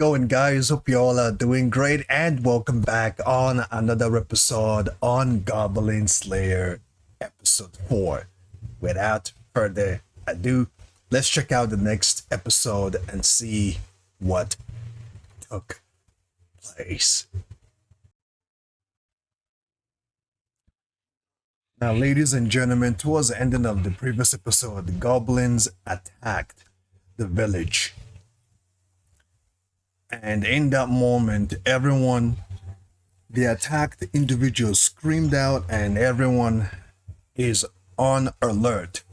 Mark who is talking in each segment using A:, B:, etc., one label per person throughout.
A: going, guys? Hope you all are doing great, and welcome back on another episode on Goblin Slayer, episode 4. Without further ado, let's check out the next episode and see what took place. Now, ladies and gentlemen, towards the ending of the previous episode, the goblins attacked the village. And in that moment, the attacked individual screamed out, and everyone is on alert.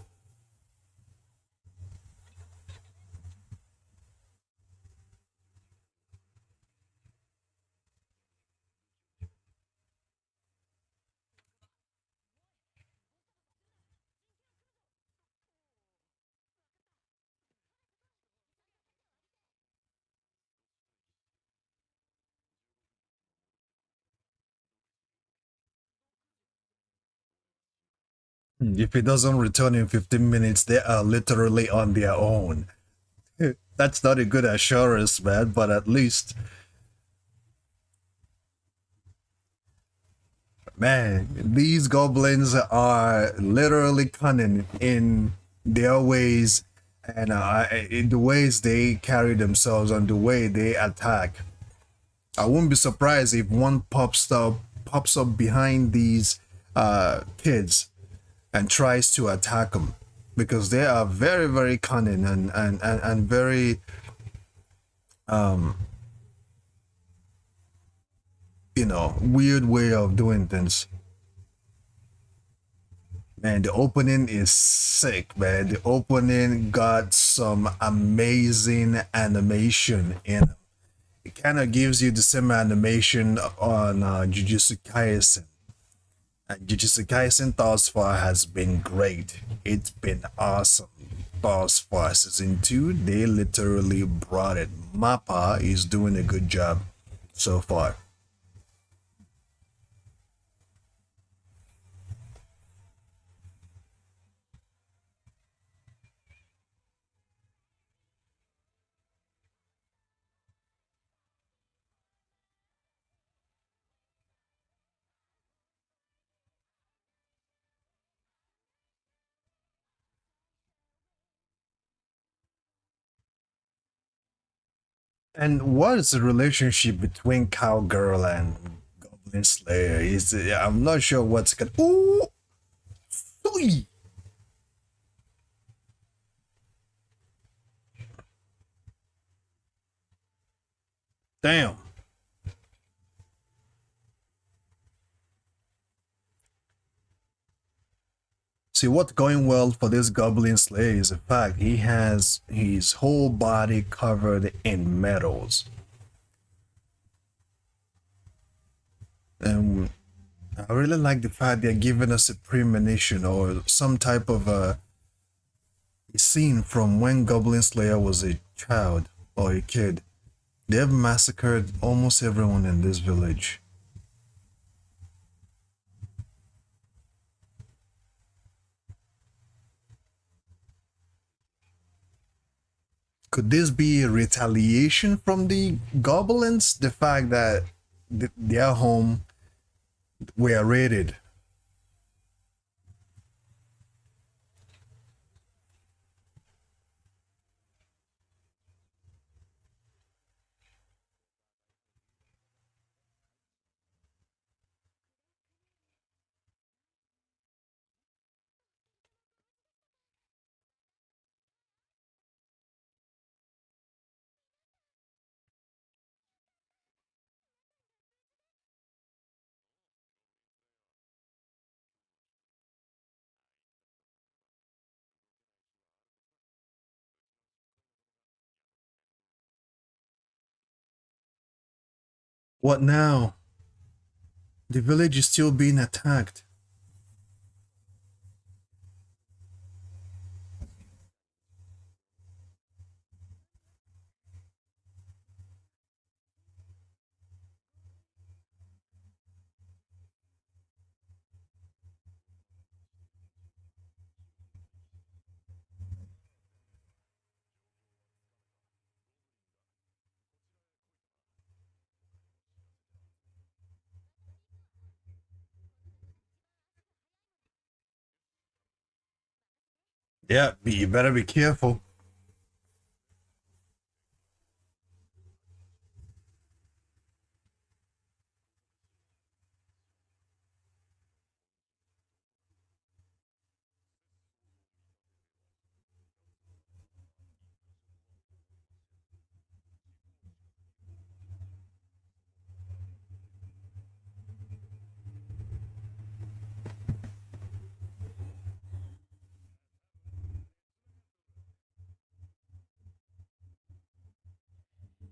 A: If it doesn't return in 15 minutes, they are literally on their own. That's not a good assurance, man, but at least, man, these goblins are literally cunning in their ways and in the ways they carry themselves and the way they attack. I wouldn't be surprised if one pops up behind these kids and tries to attack them because they are very, very cunning and very weird way of doing things. Man, the opening is sick, man. The opening got some amazing animation in it. It kind of gives you the same animation on Jujutsu Kaisen. And Jujutsu Kaisen thus far has been great. It's been awesome thus far. Season 2, they literally brought it. Mappa is doing a good job so far. And what is the relationship between Cowgirl and Goblin Slayer? I'm not sure what's gonna. Ooh, ooh. Damn. See, what's going well for this Goblin Slayer is the fact he has his whole body covered in metals. And I really like the fact they're giving us a premonition or some type of a scene from when Goblin Slayer was a child or a kid. They've massacred almost everyone in this village. Could this be a retaliation from the goblins? The fact that their home were raided. What now? The village is still being attacked. Yeah, you better be careful.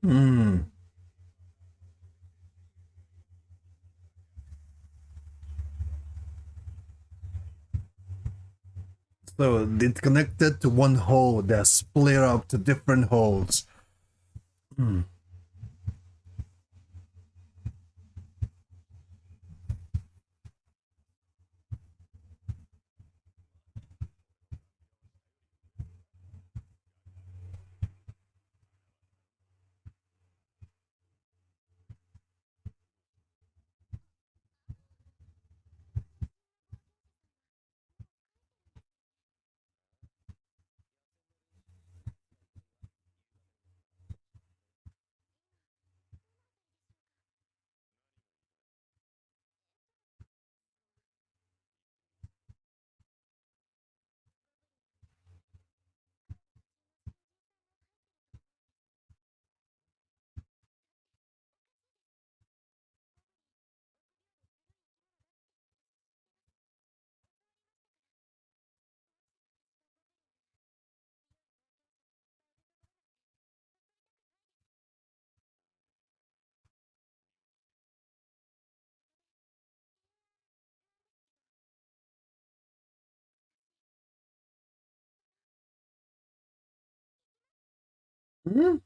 A: Hmm. So it's connected to one hole that's split up to different holes. Hmm. Hmm.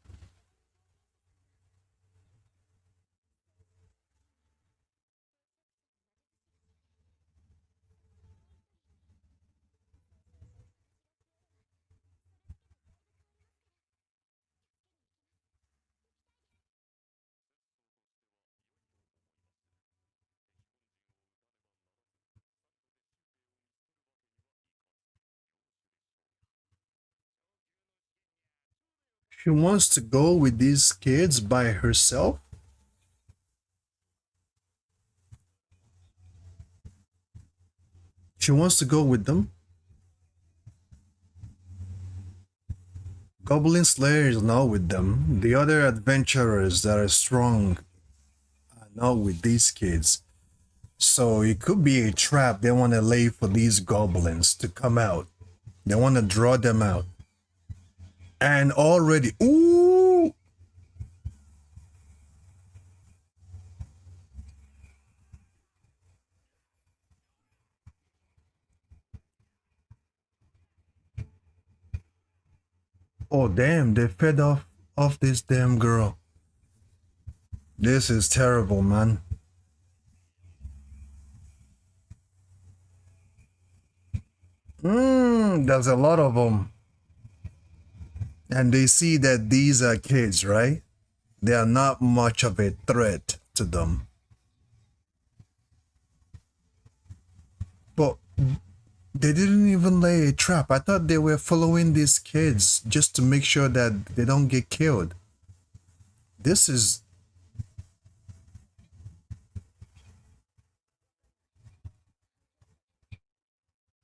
A: She wants to go with these kids by herself. She wants to go with them. Goblin Slayer is not with them. The other adventurers that are strong are not with these kids. So it could be a trap they want to lay for these goblins to come out. They want to draw them out. And already, ooh, oh damn, they fed off this damn girl. This is terrible, man. There's a lot of them. And they see that these are kids, right? They are not much of a threat to them. But they didn't even lay a trap. I thought they were following these kids just to make sure that they don't get killed. This is,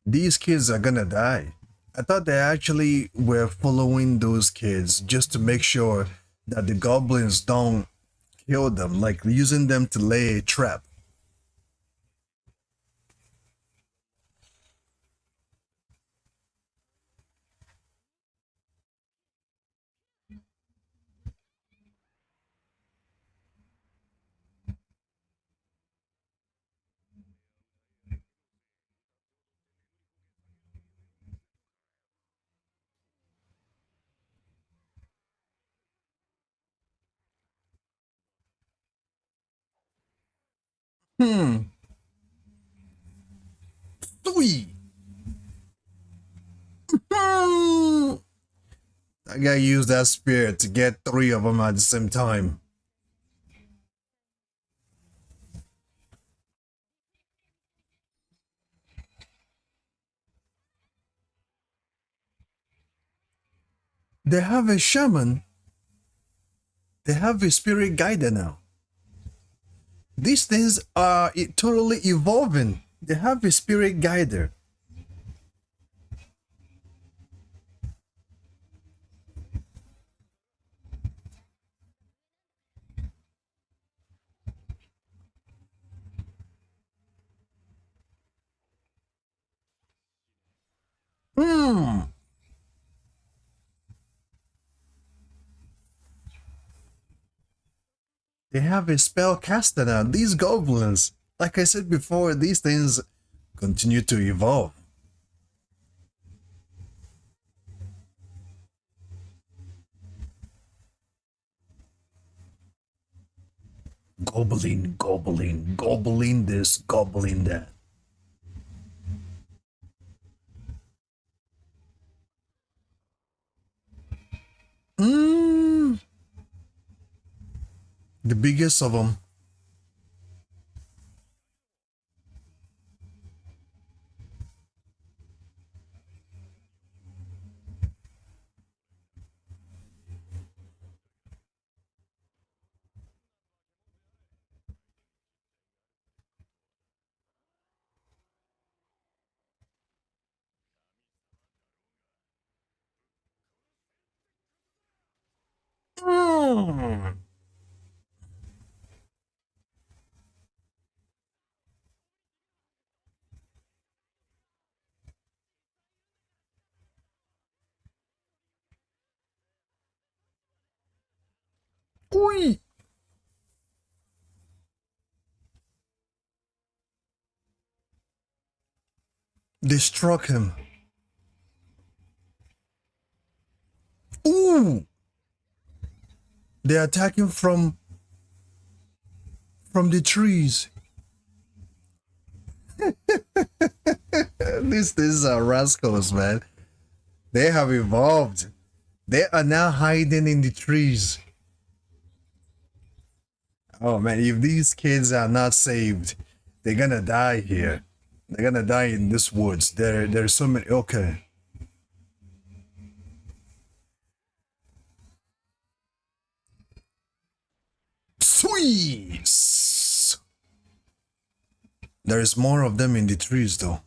A: these kids are gonna die. I thought they actually were following those kids just to make sure that the goblins don't kill them, like using them to lay a trap. Hmm. Three. Hmm. I gotta use that spear to get three of them at the same time. They have a shaman. They have a spirit guider now. These things are totally evolving. They have a spirit guider. Hmm. They have a spellcaster now. These goblins, like I said before, these things continue to evolve. Goblin, goblin, goblin this, goblin that. Mm, the biggest of them. Mm. Ui. They struck him. Ooh. They're attacking from the trees. These are rascals, man. They have evolved. They are now hiding in the trees. Oh man, if these kids are not saved, they're gonna die here. They're gonna die in this woods. There's so many. Okay. Sweet. There's more of them in the trees though.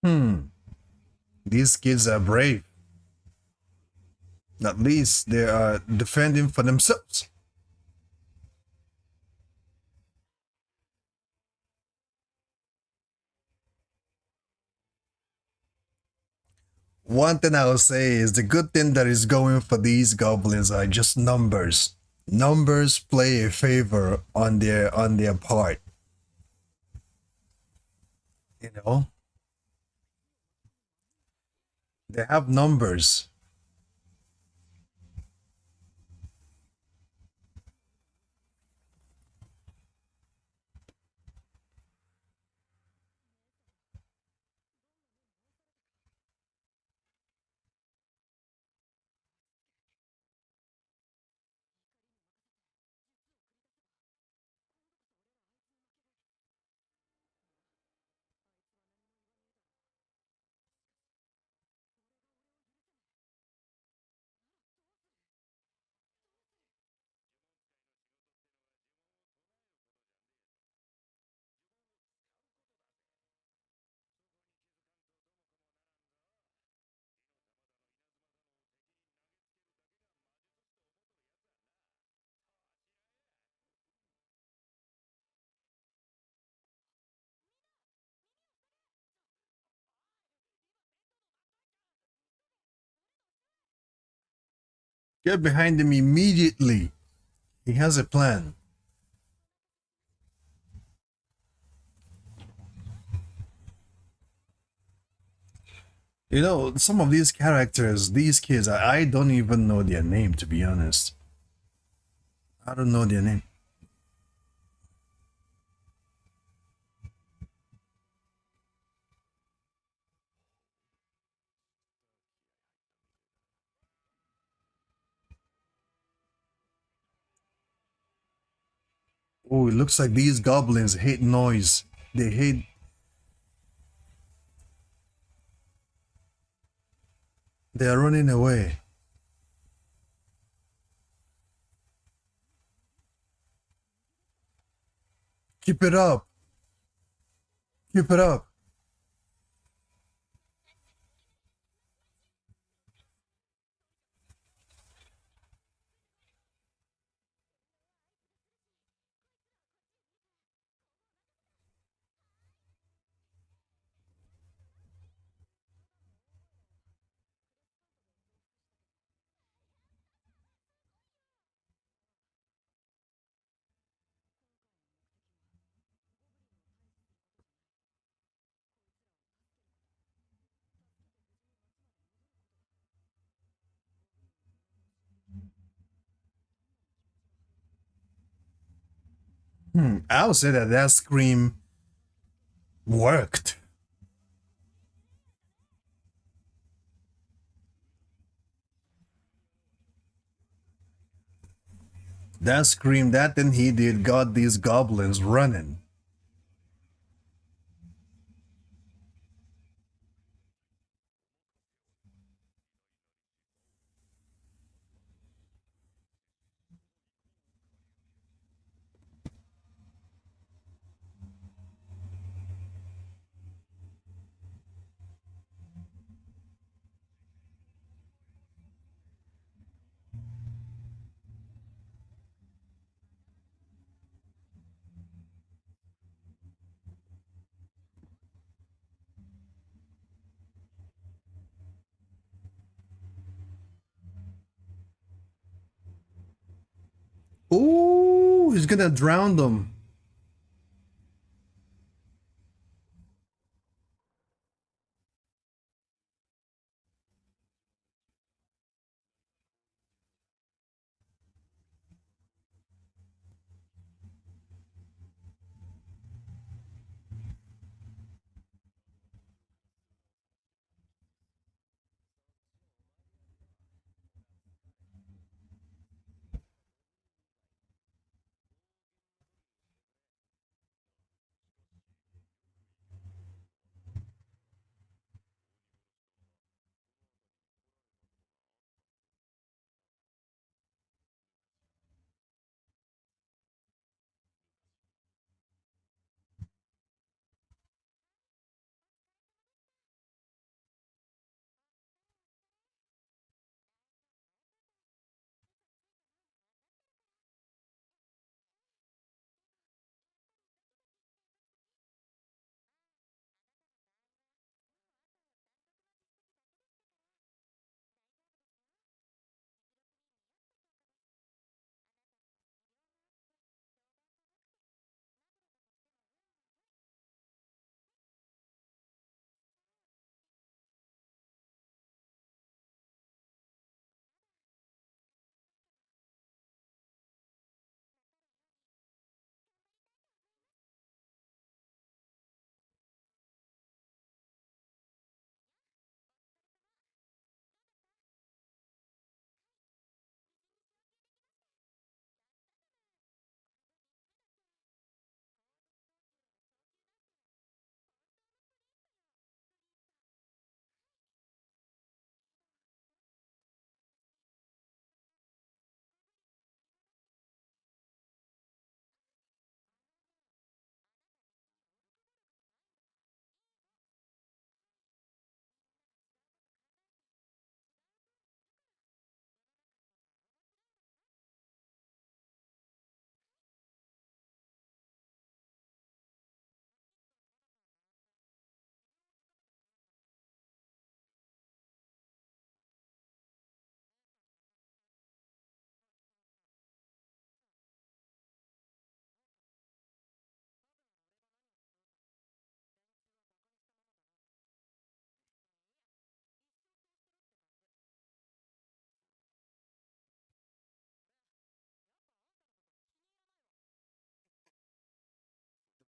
A: Hmm. These kids are brave. At least they are defending for themselves. One thing I will say is the good thing that is going for these goblins are just numbers. Numbers play a favor on their part. You know, they have numbers. Get behind him immediately. He has a plan. You know, some of these characters, these kids, I don't even know their name, to be honest. I don't know their name. Oh, it looks like these goblins hate noise. They hate. They are running away. Keep it up. Keep it up. I would say that that scream worked. That scream, that thing he did, got these goblins running. Ooh, he's gonna drown them.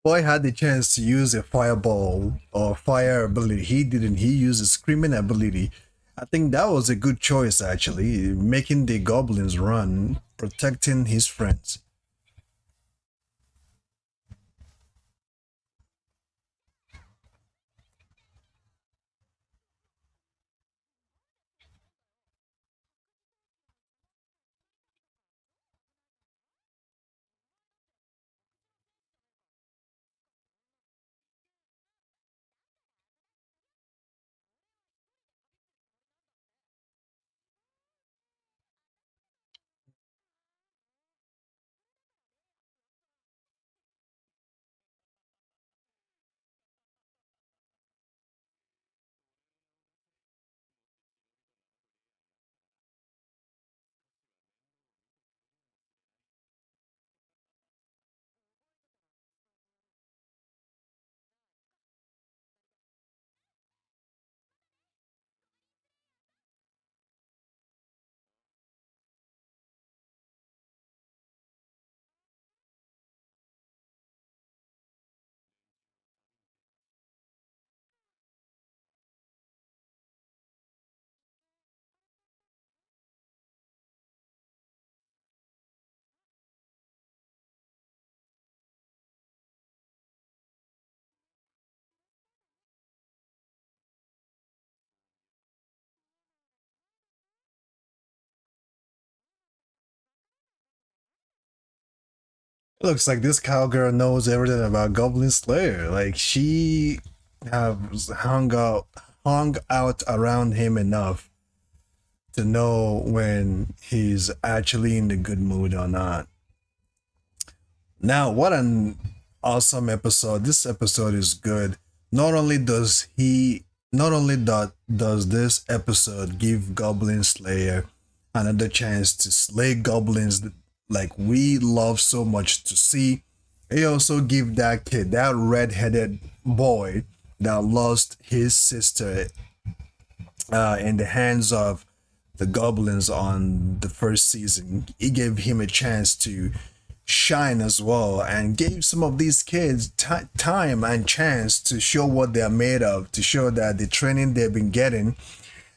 A: Boy had the chance to use a fireball or fire ability. He didn't. He used a screaming ability. I think that was a good choice, actually, making the goblins run, protecting his friends. Looks like this cowgirl knows everything about Goblin Slayer. Like she has hung out around him enough to know when he's actually in the good mood or not. Now, what an awesome episode. This episode is good. Not only does he not only does this episode give Goblin Slayer another chance to slay goblins like we love so much to see, he also give that kid, that red-headed boy that lost his sister in the hands of the goblins on the first season. He gave him a chance to shine as well and gave some of these kids time and chance to show what they're made of, to show that the training they've been getting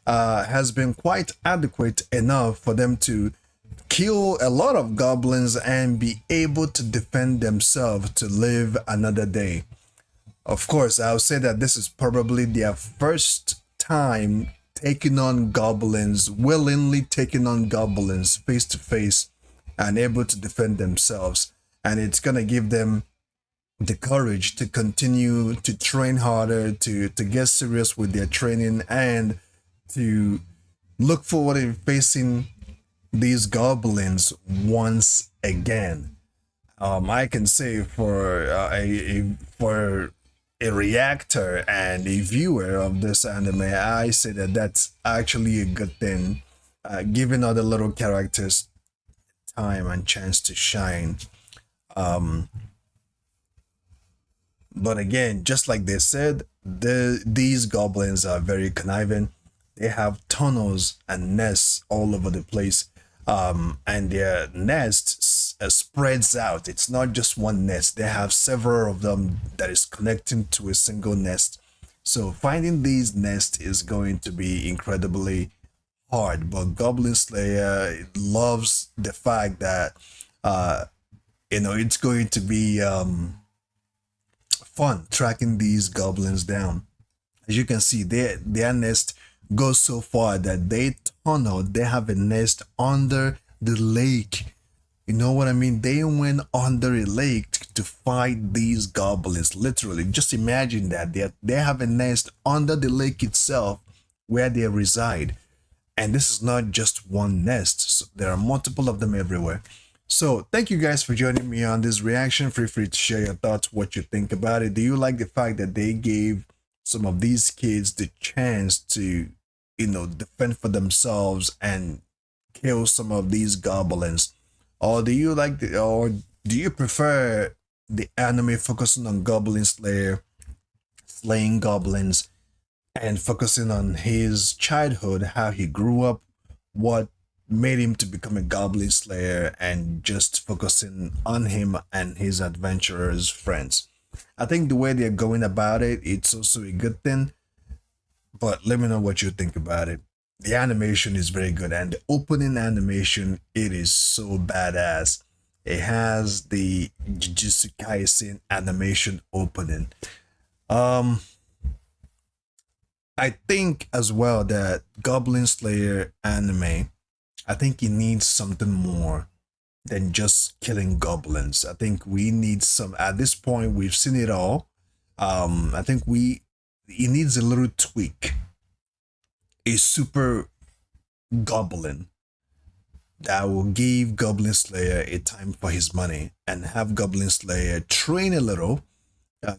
A: has been quite adequate enough for them to kill a lot of goblins and be able to defend themselves to live another day. Of course, I'll say that this is probably their first time taking on goblins, willingly taking on goblins face to face and able to defend themselves. And it's going to give them the courage to continue to train harder, to get serious with their training, and to look forward in facing these goblins once again. I can say for for a reactor and a viewer of this anime, I say that that's actually a good thing, giving other little characters time and chance to shine. Um, but again, just like they said, these goblins are very conniving. They have tunnels and nests all over the place. And their nest spreads out. It's not just one nest. They have several of them that is connecting to a single nest. So finding these nests is going to be incredibly hard. But Goblin Slayer loves the fact that uh, it's going to be fun tracking these goblins down. As you can see, their nest goes so far that they have a nest under the lake. You know what I mean? They went under a lake to fight these goblins. Literally, just imagine that they have a nest under the lake itself where they reside. And this is not just one nest. So there are multiple of them everywhere. So thank you guys for joining me on this reaction. Feel free to share your thoughts, what you think about it. Do you like the fact that they gave some of these kids the chance to, defend for themselves and kill some of these goblins? Or do you prefer the anime focusing on Goblin Slayer, slaying goblins, and focusing on his childhood, how he grew up, what made him to become a goblin slayer, and just focusing on him and his adventurers friends? I think the way they're going about it, it's also a good thing. But let me know what you think about it. The animation is very good, and the opening animation, it is so badass. It has the Jujutsu Kaisen animation opening. Um, I think as well that Goblin Slayer anime, I think it needs something more than just killing goblins. I think we need some. At this point, we've seen it all. I think we it needs a little tweak, a super goblin that will give Goblin Slayer a time for his money and have Goblin Slayer train a little,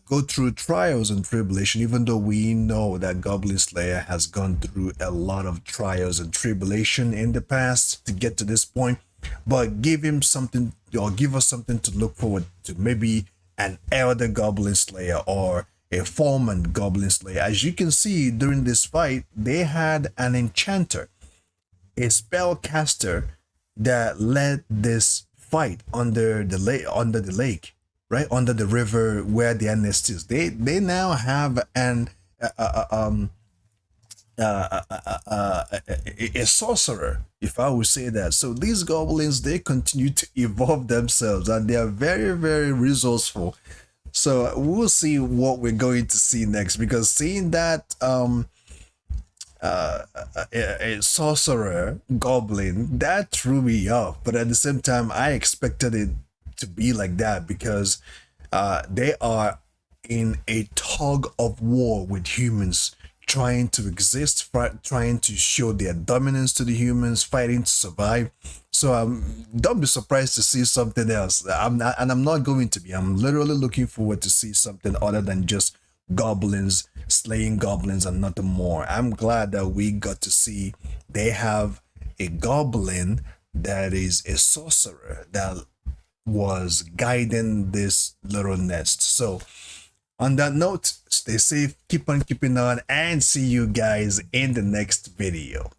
A: go through trials and tribulation, even though we know that Goblin Slayer has gone through a lot of trials and tribulation in the past to get to this point. But give him something, or give us something to look forward to. Maybe an elder Goblin Slayer or a foreman Goblin Slayer. As you can see during this fight, they had an enchanter, a spellcaster that led this fight under the lake, right under the river where their nest is. They now have an a sorcerer, if I would say that. So these goblins, they continue to evolve themselves, and they are very, very resourceful. So we'll see what we're going to see next, because seeing that a sorcerer goblin, that threw me off. But at the same time, I expected it to be like that, because they are in a tug of war with humans, trying to exist, trying to show their dominance to the humans, fighting to survive. So don't be surprised to see something else. I'm not, and I'm not going to be. I'm literally looking forward to see something other than just goblins slaying goblins and nothing more. I'm glad that we got to see they have a goblin that is a sorcerer that was guiding this little nest. So on that note, stay safe, keep on keeping on, and see you guys in the next video.